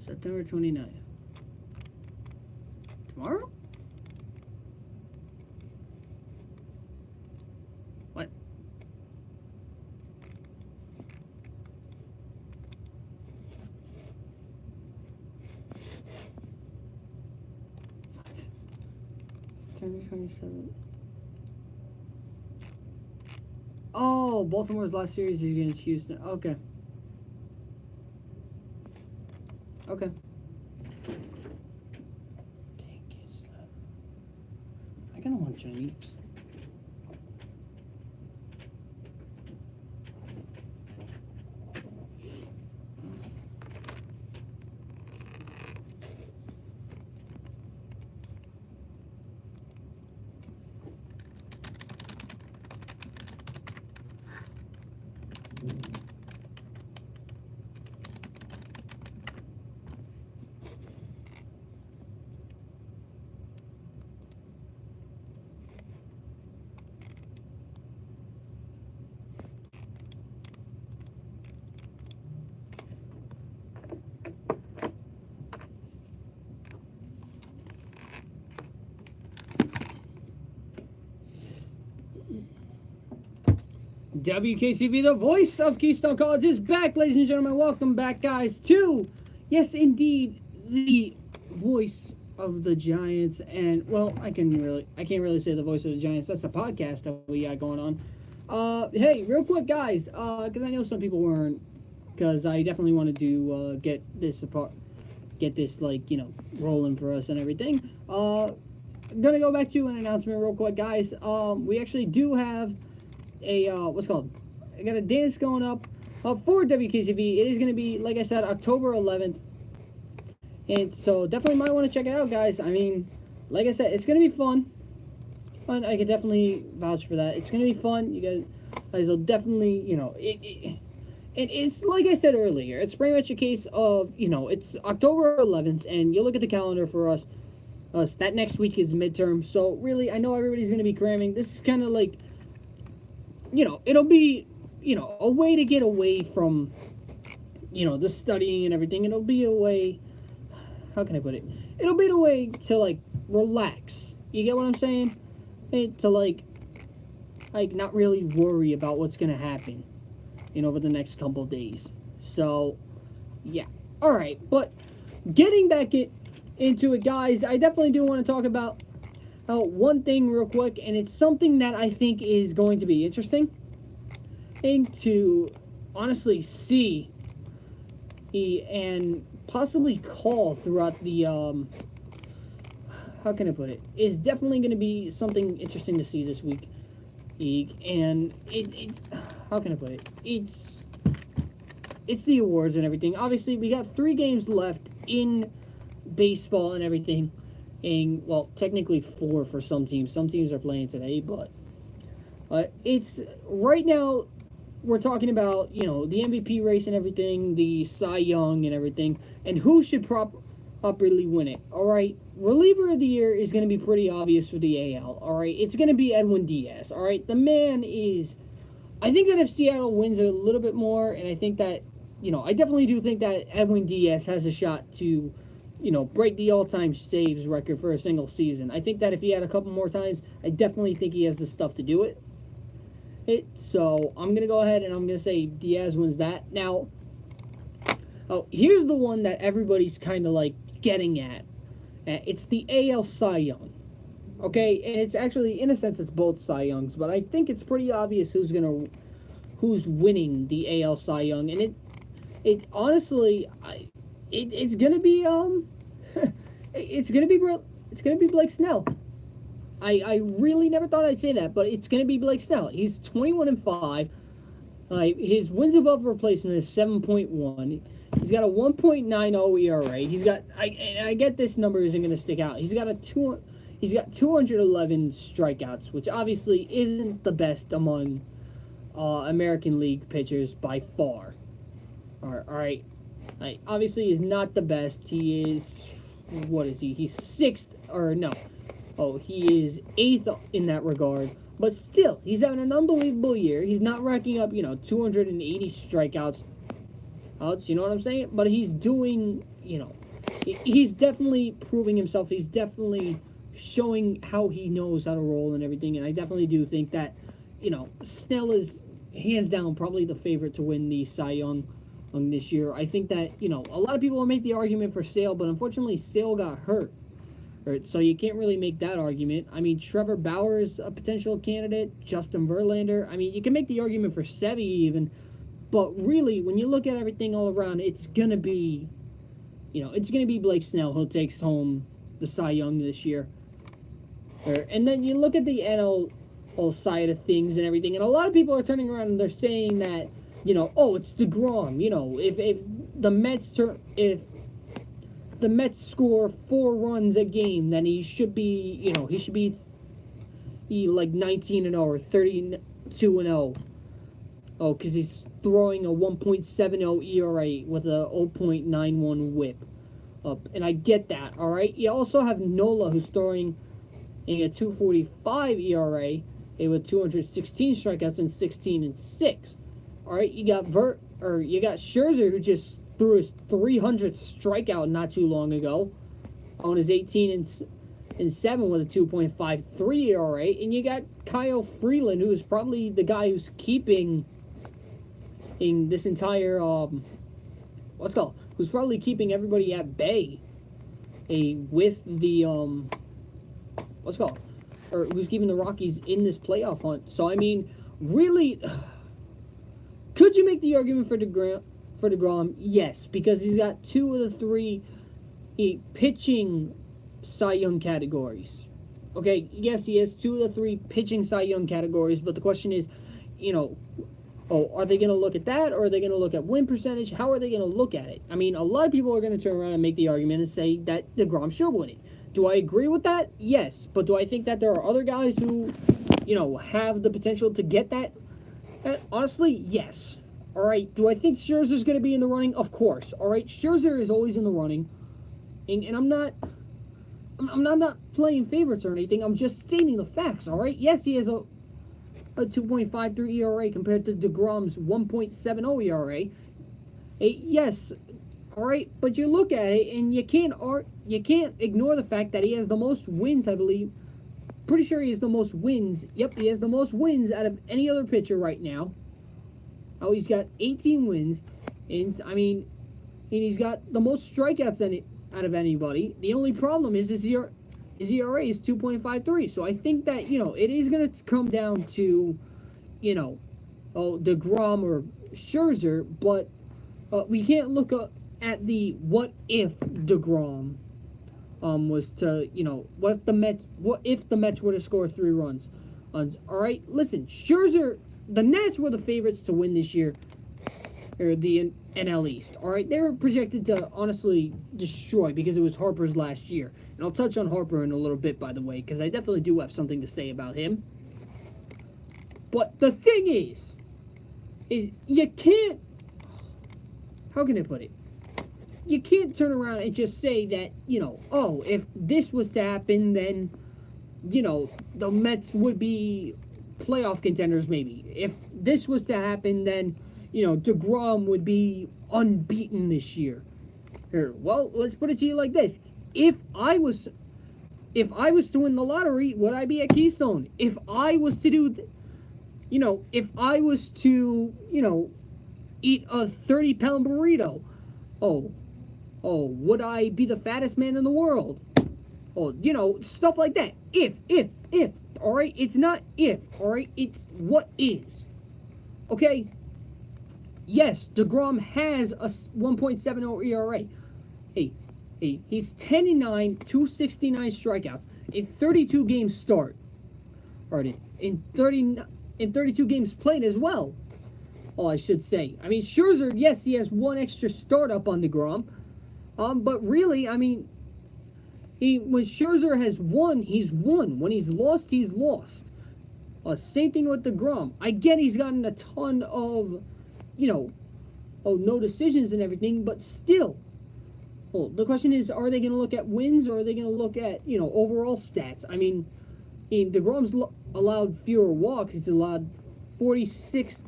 September 29th. Tomorrow? What? September 27th. Oh, Baltimore's last series is against Houston. Okay. Okay. Dang, is that? I kinda want Chinese. WKCV, the voice of Keystone College, is back, ladies and gentlemen. Welcome back, guys, to, yes, indeed, the voice of the Giants. And, well, I can't really say the voice of the Giants. That's a podcast that we got going on. Hey, real quick, guys, because I know some people weren't, because I definitely wanted to get this rolling for us and everything. I'm gonna go back to an announcement real quick, guys. We actually do have a I got a dance going up for WKCV. It is gonna be, like I said, October 11th, and so definitely might want to check it out, guys. I mean, like I said, it's gonna be fun. I can definitely vouch for that. It's gonna be fun. You guys will definitely, it's like I said earlier. It's pretty much a case of, it's October 11th, and you look at the calendar for us. That next week is midterm, so really, I know everybody's gonna be cramming. This is kind of like, it'll be, a way to get away from, the studying and everything. It'll be a way, how can I put it? It'll be a way to, like, relax. You get what I'm saying? To, like, not really worry about what's gonna happen, over the next couple days. So, yeah. Alright, but getting back into it, guys, I definitely do want to talk about one thing real quick, and it's something that I think is going to be interesting and to honestly see and possibly call throughout the how can I put it? It's definitely going to be something interesting to see this week, and it's how can I put it? It's the awards and everything. Obviously, we got 3 games left in baseball and everything, and well, technically 4 for some teams. Some teams are playing today, but it's right now we're talking about, the MVP race and everything, the Cy Young and everything, and who should properly win it. All right, reliever of the year is going to be pretty obvious for the AL. All right, it's going to be Edwin Diaz. All right, the man is. I think that if Seattle wins a little bit more, and I think that, I definitely do think that Edwin Diaz has a shot to, break the all-time saves record for a single season. I think that if he had a couple more times, I definitely think he has the stuff to do it. So I'm going to go ahead and I'm going to say Diaz wins that. Now, here's the one that everybody's kind of like getting at. It's the AL Cy Young. Okay, and it's actually, in a sense, it's both Cy Youngs, but I think it's pretty obvious who's winning the AL Cy Young, and it honestly, it's gonna be it's gonna be Blake Snell. I really never thought I'd say that, but it's gonna be Blake Snell. He's 21-5. His wins above replacement is 7.1. He's got a 1.90 ERA. He's got I get this number isn't gonna stick out. He's got 211 strikeouts, which obviously isn't the best among American League pitchers by far. All right. Obviously, is not the best. He is, what is he? He's 6th, or no. Oh, he is 8th in that regard. But still, he's having an unbelievable year. He's not racking up, 280 strikeouts. You know what I'm saying? But he's doing, he's definitely proving himself. He's definitely showing how he knows how to roll and everything. And I definitely do think that, Snell is hands down probably the favorite to win the Cy Young this year. I think that, a lot of people will make the argument for Sale, but unfortunately Sale got hurt. Right, so you can't really make that argument. I mean, Trevor Bauer is a potential candidate. Justin Verlander. I mean, you can make the argument for Sevy even. But really, when you look at everything all around, it's going to be, it's going to be Blake Snell who takes home the Cy Young this year. And then you look at the NL side of things and everything, and a lot of people are turning around and they're saying that, it's DeGrom. If the Mets score 4 runs a game, then he should be, like 19-0 or 32-0. Oh, because he's throwing a 1.70 ERA with a 0.91 WHIP. And I get that, all right? You also have Nola, who's throwing a 2.45 ERA with 216 strikeouts and 16-6. All right, you got Scherzer, who just threw his 300th strikeout not too long ago on his 18 with a 2.53 ERA, and you got Kyle Freeland, who's probably the guy who's keeping in this entire who's probably keeping everybody at bay, with the or who's keeping the Rockies in this playoff hunt. So I mean, really, could you make the argument for DeGrom? Yes, because he's got 2 of the 3 pitching Cy Young categories. Okay, yes, he has 2 of the 3 pitching Cy Young categories, but the question is, are they going to look at that, or are they going to look at win percentage? How are they going to look at it? I mean, a lot of people are going to turn around and make the argument and say that DeGrom should win it. Do I agree with that? Yes. But do I think that there are other guys who, have the potential to get that? Honestly, yes. All right. Do I think Scherzer's going to be in the running? Of course. All right. Scherzer is always in the running. And I'm not playing favorites or anything. I'm just stating the facts, all right? Yes, he has a 2.53 ERA compared to DeGrom's 1.70 ERA. Yes, all right, but you look at it and you can't ignore the fact that he has the most wins, I believe. Pretty sure he has the most wins. Yep, he has the most wins out of any other pitcher right now. Oh, he's got 18 wins, and he's got the most strikeouts out of anybody. The only problem is his ERA is 2.53. So I think that, it is going to come down to, DeGrom or Scherzer, but we can't look at the what if DeGrom was to, what if the Mets were to score 3 runs. All right, listen, Scherzer, the Nats were the favorites to win this year, or the NL East. All right, they were projected to honestly destroy because it was Harper's last year. And I'll touch on Harper in a little bit, by the way, because I definitely do have something to say about him. But the thing is you can't, how can I put it? You can't turn around and just say that, if this was to happen, then, the Mets would be playoff contenders maybe. If this was to happen, then, DeGrom would be unbeaten this year. Well, let's put it to you like this. If I was to win the lottery, would I be at Keystone? If I was to do, if I was to, eat a 30-pound burrito, would I be the fattest man in the world? Stuff like that. If, all right? It's not if, all right? It's what is. Okay? Yes, DeGrom has a 1.70 ERA. Hey, he's 10-9, 269 strikeouts in 32 games start. Or in 32 games played as well. Oh, I should say. I mean, Scherzer, yes, he has 1 extra start up on DeGrom. But really, when Scherzer has won, he's won. When he's lost, he's lost. Same thing with DeGrom. I get he's gotten a ton of, no decisions and everything, but still. Well, the question is, are they going to look at wins, or are they going to look at, overall stats? DeGrom's allowed fewer walks. He's allowed 46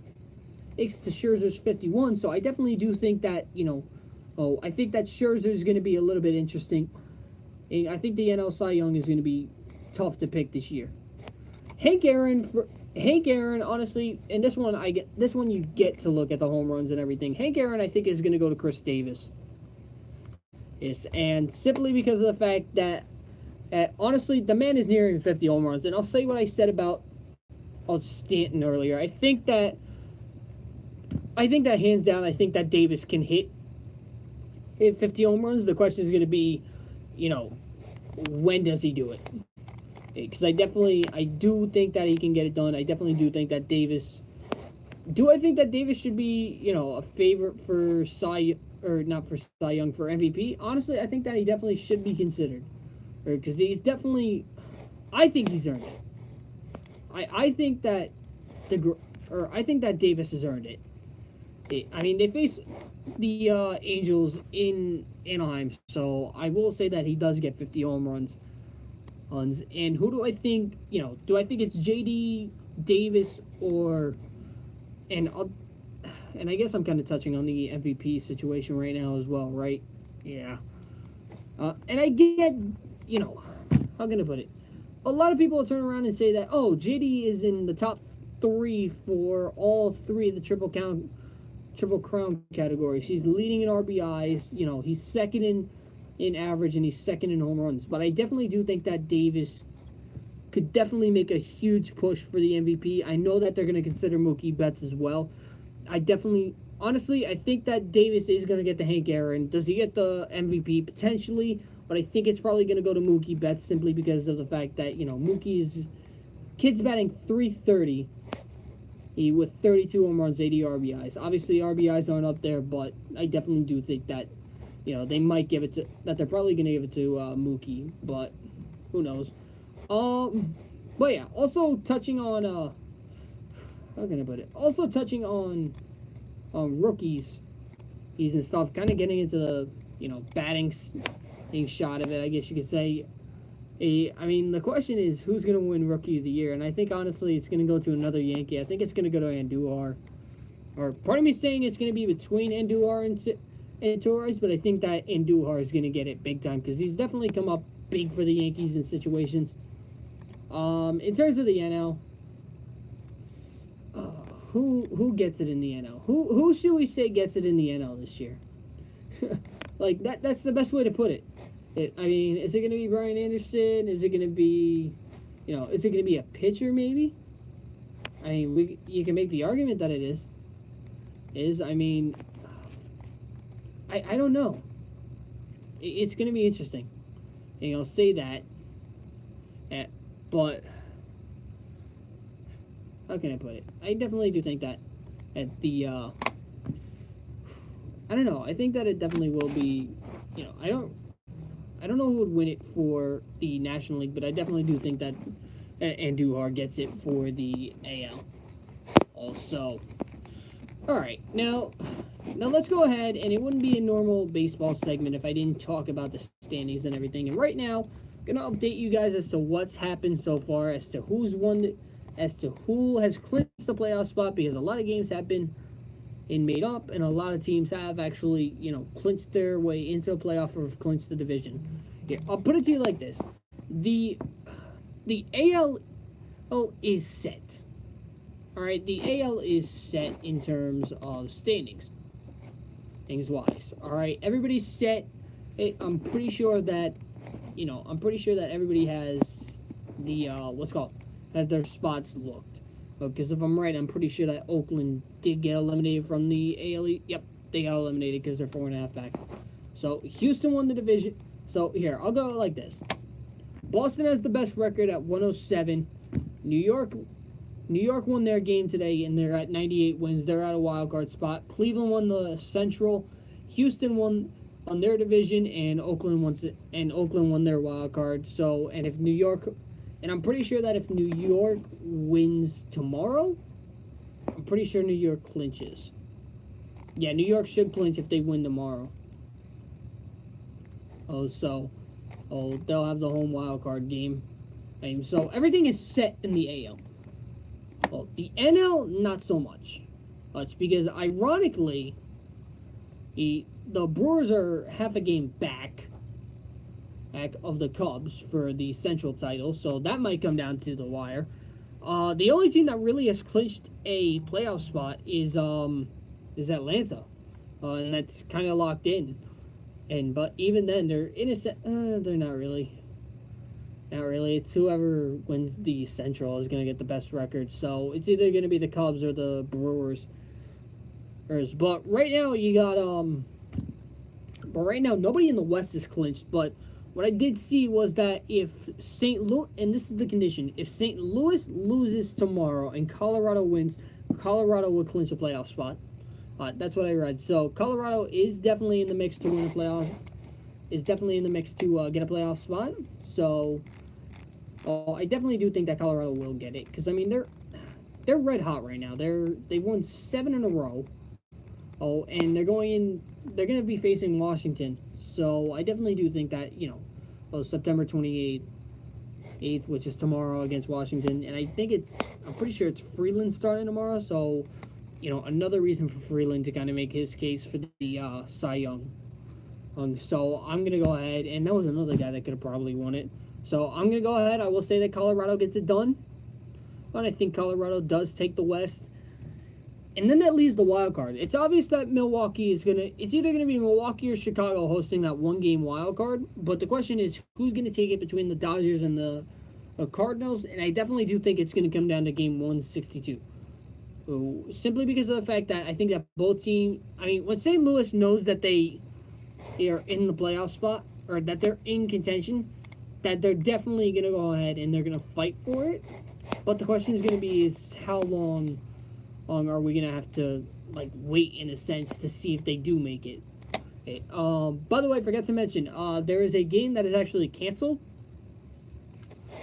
to Scherzer's 51. So I definitely do think that, I think that Scherzer is going to be a little bit interesting. And I think the NL Cy Young is going to be tough to pick this year. Hank Aaron, honestly, and this one you get to look at the home runs and everything. Hank Aaron, I think, is going to go to Chris Davis. Yes, and simply because of the fact that, honestly, the man is nearing 50 home runs. And I'll say what I said about Stanton earlier. I think that hands down, I think that Davis can hit 50 home runs. The question is going to be, when does he do it? Because I do think that he can get it done. I definitely do think that Davis. Do I think that Davis should be, a favorite for not for Cy Young, for MVP? Honestly, I think that he definitely should be considered, because he's definitely. I think he's earned it. I think that Davis has earned it. They face the Angels in Anaheim, so I will say that he does get 50 home runs. And who do I think? Do I think it's JD, Davis, and I guess I'm kind of touching on the MVP situation right now as well, right? Yeah. And I get, how can I put it? A lot of people will turn around and say that, oh, JD is in the top 3 for all 3 of the Triple Crown categories. He's leading in RBIs. You know, he's second in average and he's second in home runs. But I definitely do think that Davis could definitely make a huge push for the MVP. I know that they're going to consider Mookie Betts as well. Honestly, I think that Davis is going to get the Hank Aaron. Does he get the MVP? Potentially. But I think it's probably going to go to Mookie Betts simply because of the fact that, you know, kid's batting .330 with 32 home runs, 80 RBIs. Obviously, RBIs aren't up there, but I definitely do think that, you know, they might give it to, that they're probably going to give it to Mookie, but who knows. But yeah, also touching on, how can I put it? Also touching on rookies and stuff, kind of getting into the, you know, batting shot of it, I guess you could say. I mean, the question is, who's going to win Rookie of the Year? And I think, honestly, it's going to go to another Yankee. I think it's going to go to Andujar. Or part of me saying it's going to be between Andujar and Torres, but I think that Andujar is going to get it big time because he's definitely come up big for the Yankees in situations. In terms of the NL, who gets it in the NL? Who should we say gets it in the NL this year? Like, that's the best way to put it. I mean, is it going to be Brian Anderson? Is it going to be, you know, is it going to be a pitcher maybe? I mean, you can make the argument that it is. I mean, I don't know. It's going to be interesting. And I'll say that. But, how can I put it? I definitely do think that at the, I don't know. I think that it definitely will be, you know, I don't know who would win it for the National League, but I definitely do think that Andujar gets it for the AL. Also, all right, now let's go ahead, and it wouldn't be a normal baseball segment if I didn't talk about the standings and everything. And right now, I'm gonna update you guys as to what's happened so far, as to who's won, as to who has clinched the playoff spot, because a lot of games have been made up, and a lot of teams have actually, you know, clinched their way into a playoff or have clinched the division. Here, I'll put it to you like this. The AL is set. Alright, the AL is set in terms of standings. Things-wise. Alright, everybody's set. I'm pretty sure that, you know, everybody has the, has their spots looked. Because if I'm right, I'm pretty sure that Oakland did get eliminated from the AL. Yep, they got eliminated because they're 4.5 back. So Houston won the division. So here, I'll go like this. Boston has the best record at 107. New York won their game today, and they're at 98 wins. They're at a wild card spot. Cleveland won the Central. Houston won on their division, and Oakland won their wild card. So, and if New York. And I'm pretty sure that if New York wins tomorrow, I'm pretty sure New York clinches. Yeah, New York should clinch if they win tomorrow. They'll have the home wild card game. So everything is set in the AL. Well, the NL, not so much. It's because, ironically, the Brewers are half a game back of the Cubs for the Central title, so that might come down to the wire. The only team that really has clinched a playoff spot is Atlanta, and that's kind of locked in. But even then, they're innocent. They're not really. Not really. It's whoever wins the Central is going to get the best record. So it's either going to be the Cubs or the Brewers. But right now you got nobody in the West is clinched. But what I did see was that if St. Louis, and this is the condition, if St. Louis loses tomorrow and Colorado wins, Colorado will clinch a playoff spot. That's what I read. So Colorado is definitely in the mix to win a playoff. Is definitely in the mix to get a playoff spot. So I definitely do think that Colorado will get it, because I mean they're red hot right now. They've won 7 in a row. And they're going to be facing Washington. So I definitely do think that, you know, September 28th, which is tomorrow against Washington, and I'm pretty sure it's Freeland starting tomorrow. So, you know, another reason for Freeland to kind of make his case for the Cy Young. So I'm gonna go ahead, and that was another guy that could have probably won it. So I'm going to go ahead. I will say that Colorado gets it done. But I think Colorado does take the West. And then that leaves the wild card. It's obvious that Milwaukee is going to... It's either going to be Milwaukee or Chicago hosting that one-game wild card. But the question is, who's going to take it between the Dodgers and the Cardinals? And I definitely do think it's going to come down to game 162. Simply because of the fact that I think that both teams... I mean, when St. Louis knows that they are in the playoff spot, or that they're in contention, that they're definitely going to go ahead and they're going to fight for it. But the question is going to be is how long are we going to have to, like, wait, in a sense, to see if they do make it. Okay. By the way, I forgot to mention, there is a game that is actually canceled.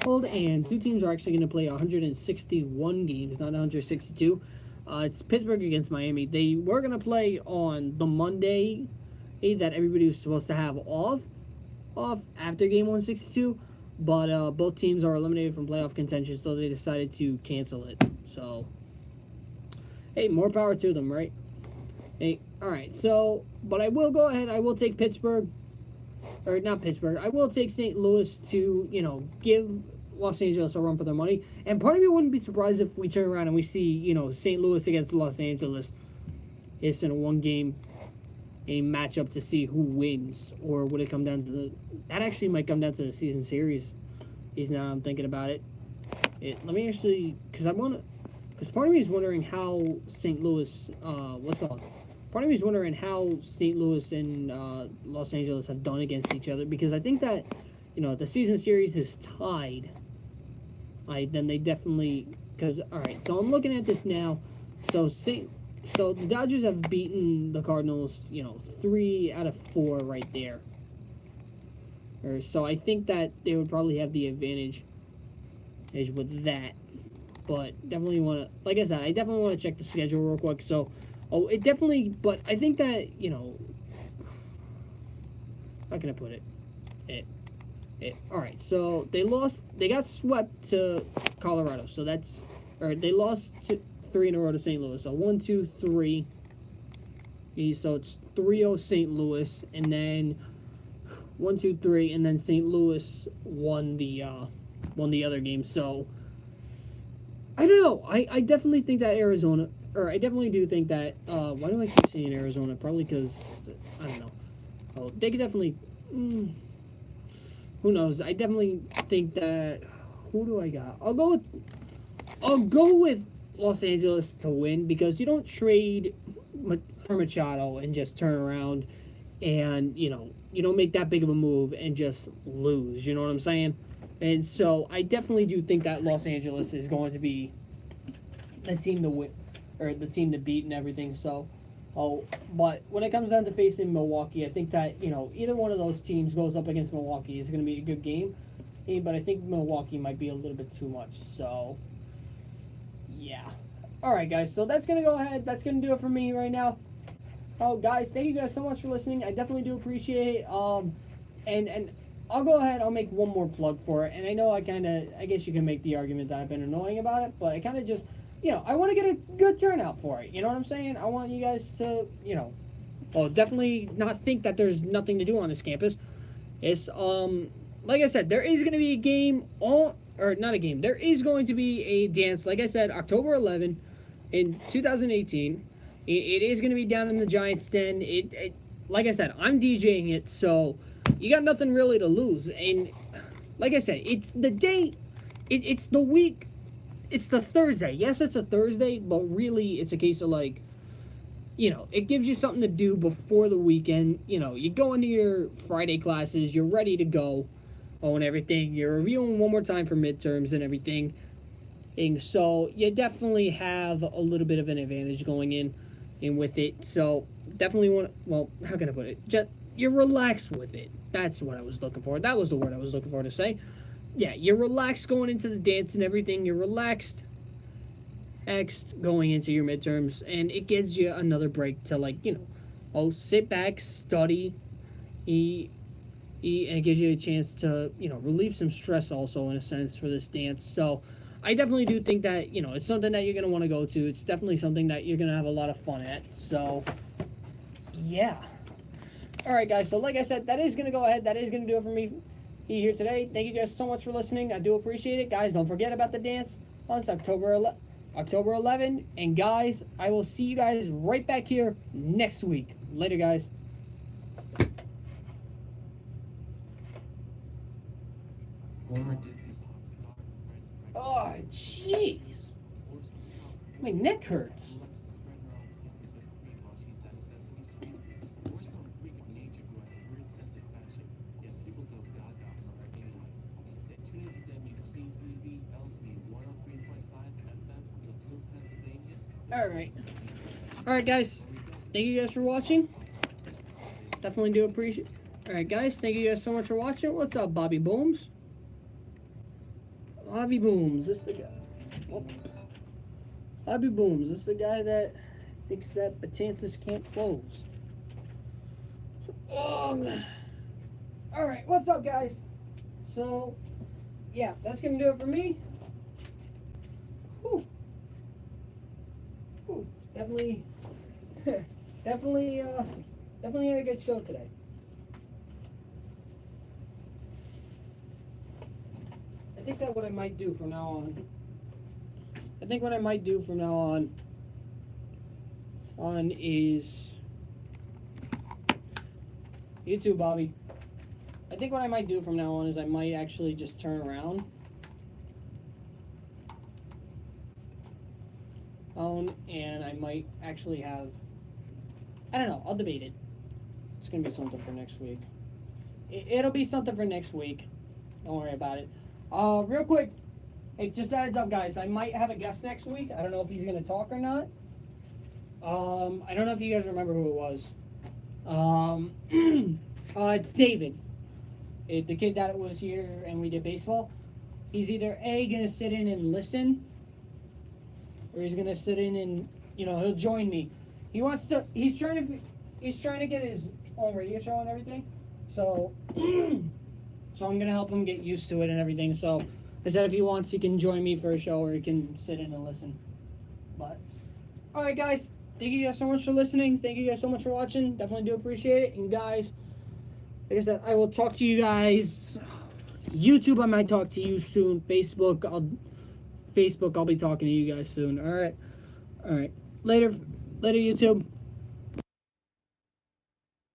And two teams are actually going to play 161 games, not 162. It's Pittsburgh against Miami. They were going to play on the Monday that everybody was supposed to have off after game 162. But both teams are eliminated from playoff contention, so they decided to cancel it. So, hey, more power to them, right? Hey, all right. So, but I will go ahead. I will take Pittsburgh, or not Pittsburgh. I will take St. Louis to, give Los Angeles a run for their money. And part of me wouldn't be surprised if we turn around and we see, St. Louis against Los Angeles. It's in a matchup to see who wins, or would it come down to that actually might come down to the season series. Now I'm thinking about it. Let me actually, because part of me is wondering how St. Louis, part of me is wondering how St. Louis and Los Angeles have done against each other, because I think that, the season series is tied. Then they definitely, because, all right, so I'm looking at this now. So the Dodgers have beaten the Cardinals, 3 out of 4 right there. So I think that they would probably have the advantage with that. But definitely want to, like I said, I definitely want to check the schedule real quick. So, but I think that, how can I put it? All right, so they got swept to Colorado. So they lost 3 in a row to St. Louis. So 1, 2, 3. So it's 3-0 St. Louis, and then 1, 2, 3, and then St. Louis won the other game. So I don't know. I definitely think that Arizona, or I definitely do think that. Why do I keep saying Arizona? Probably because I don't know. Oh, they could definitely. Who knows? I definitely think that. Who do I got? I'll go with Los Angeles to win, because you don't trade for Machado and just turn around and, you don't make that big of a move and just lose. You know what I'm saying? And so I definitely do think that Los Angeles is going to be the team to win, or the team to beat and everything. So, but when it comes down to facing Milwaukee, I think that, either one of those teams goes up against Milwaukee is going to be a good game. But I think Milwaukee might be a little bit too much. So, yeah. All right, guys. So that's going to go ahead. That's going to do it for me right now. Oh, guys, thank you guys so much for listening. I definitely do appreciate it. And I'll go ahead. I'll make one more plug for it. And I know I guess you can make the argument that I've been annoying about it, but I kind of just, I want to get a good turnout for it. You know what I'm saying? I want you guys to, definitely not think that there's nothing to do on this campus. It's, like I said, there is going to be a game not a game. There is going to be a dance, like I said, October 11 in 2018. It is going to be down in the Giants' Den. Like I said, I'm DJing it, so you got nothing really to lose. And like I said, it's the day, it's the week, it's the Thursday. Yes, it's a Thursday, but really it's a case of, like, it gives you something to do before the weekend. You go into your Friday classes, you're ready to go and everything. You're reviewing one more time for midterms and everything. And so you definitely have a little bit of an advantage going in with it. So definitely how can I put it? Just, you're relaxed with it. That's what I was looking for. That was the word I was looking for to say. Yeah, you're relaxed going into the dance and everything. You're relaxed going into your midterms, and it gives you another break to, like, sit back, study, eat, and it gives you a chance to, relieve some stress also, in a sense, for this dance. So I definitely do think that, it's something that you're going to want to go to. It's definitely something that you're going to have a lot of fun at. So, yeah. All right, guys. So, like I said, that is going to go ahead. That is going to do it for me be here today. Thank you guys so much for listening. I do appreciate it. Guys, don't forget about the dance on October 11. And guys, I will see you guys right back here next week. Later, guys. Oh, jeez. My neck hurts. Alright guys, thank you guys for watching. Definitely do appreciate. Alright guys, thank you guys so much for watching. What's up, Bobby Booms? Bobby Booms, this the guy. Oh. Bobby Booms, this the guy that thinks that Betances can't close. Alright, what's up guys? So, yeah, that's gonna do it for me. Whew. Whew. Definitely had a good show today. I think that what I might do from now on. Is you too, Bobby. I think what I might do from now on is I might actually just turn around. And I might actually have, I don't know, I'll debate it. It's going to be something for next week. It'll be something for next week. Don't worry about it. Real quick, hey, just a heads up, guys. I might have a guest next week. I don't know if he's going to talk or not. I don't know if you guys remember who it was. It's David. The kid that was here and we did baseball. He's either A, going to sit in and listen, or he's gonna sit in and, you know, he'll join me. He's trying to get his own radio show and everything. So so I'm gonna help him get used to it and everything. So I said if he wants, he can join me for a show, or he can sit in and listen. But alright guys, thank you guys so much for listening. Thank you guys so much for watching. Definitely do appreciate it. And guys, like I said, I will talk to you guys. YouTube, I might talk to you soon. Facebook, I'll be talking to you guys soon. Alright. Later YouTube.